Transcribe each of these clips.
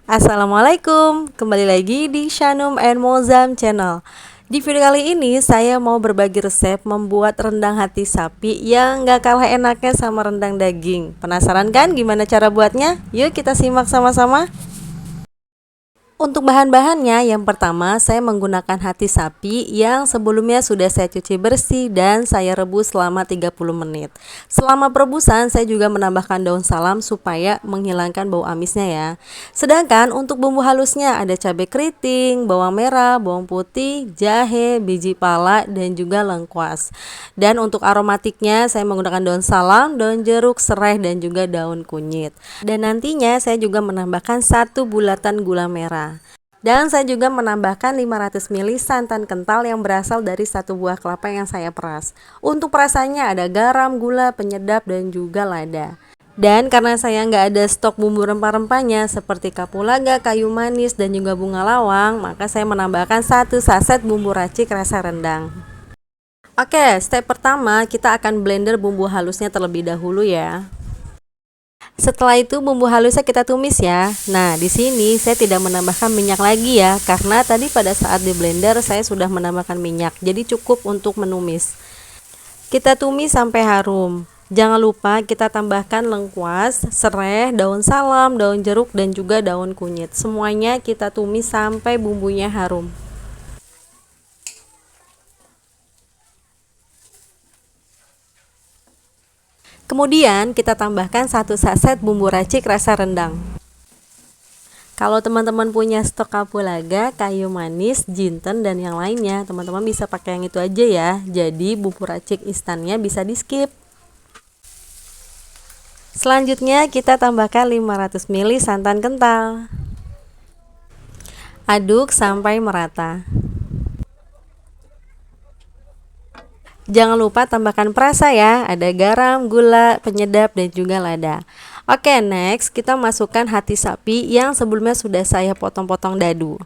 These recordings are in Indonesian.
Assalamualaikum, kembali lagi di Shanum and Mozam channel. Di video kali ini saya mau berbagi resep membuat rendang hati sapi yang gak kalah enaknya sama rendang daging. Penasaran kan gimana cara buatnya? Yuk kita simak sama-sama. Untuk bahan-bahannya, yang pertama saya menggunakan hati sapi yang sebelumnya sudah saya cuci bersih dan saya rebus selama 30 menit. Selama perebusan saya juga menambahkan daun salam supaya menghilangkan bau amisnya ya. Sedangkan untuk bumbu halusnya ada cabai keriting, bawang merah, bawang putih, jahe, biji pala, dan juga lengkuas. Dan untuk aromatiknya saya menggunakan daun salam, daun jeruk, serai, dan juga daun kunyit. Dan nantinya saya juga menambahkan 1 bulatan gula merah. Dan saya juga menambahkan 500 ml santan kental yang berasal dari 1 buah kelapa yang saya peras. Untuk perasannya ada garam, gula, penyedap, dan juga lada. Dan karena saya nggak ada stok bumbu rempah-rempahnya seperti kapulaga, kayu manis, dan juga bunga lawang, maka saya menambahkan 1 saset bumbu racik rasa rendang. Oke, step pertama kita akan blender bumbu halusnya terlebih dahulu ya. Setelah itu bumbu halusnya kita tumis ya. Nah, di sini saya tidak menambahkan minyak lagi ya, karena tadi pada saat di blender saya sudah menambahkan minyak. Jadi cukup untuk menumis. Kita tumis sampai harum. Jangan lupa kita tambahkan lengkuas, serai, daun salam, daun jeruk, dan juga daun kunyit. Semuanya kita tumis sampai bumbunya harum. Kemudian kita tambahkan 1 saset bumbu racik rasa rendang. Kalau teman-teman punya stok kapulaga, kayu manis, jinten, dan yang lainnya, teman-teman bisa pakai yang itu aja ya. Jadi bumbu racik instannya bisa di skip. Selanjutnya kita tambahkan 500 ml santan kental. Aduk sampai merata. Jangan lupa tambahkan perasa ya, ada garam, gula, penyedap, dan juga lada. Oke, next kita masukkan hati sapi yang sebelumnya sudah saya potong-potong dadu.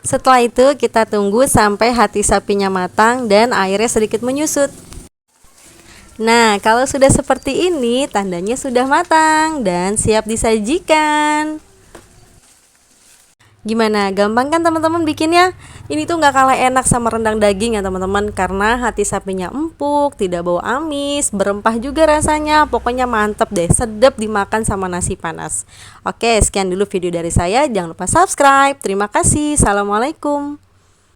Setelah itu kita tunggu sampai hati sapinya matang dan airnya sedikit menyusut. Nah, kalau sudah seperti ini tandanya sudah matang dan siap disajikan. Gimana, gampang kan teman-teman bikinnya? Ini tuh nggak kalah enak sama rendang daging ya teman-teman, karena hati sapinya empuk, tidak bau amis, berempah juga rasanya. Pokoknya mantep deh, sedap dimakan sama nasi panas. Oke, sekian dulu video dari saya. Jangan lupa subscribe. Terima kasih. Assalamualaikum.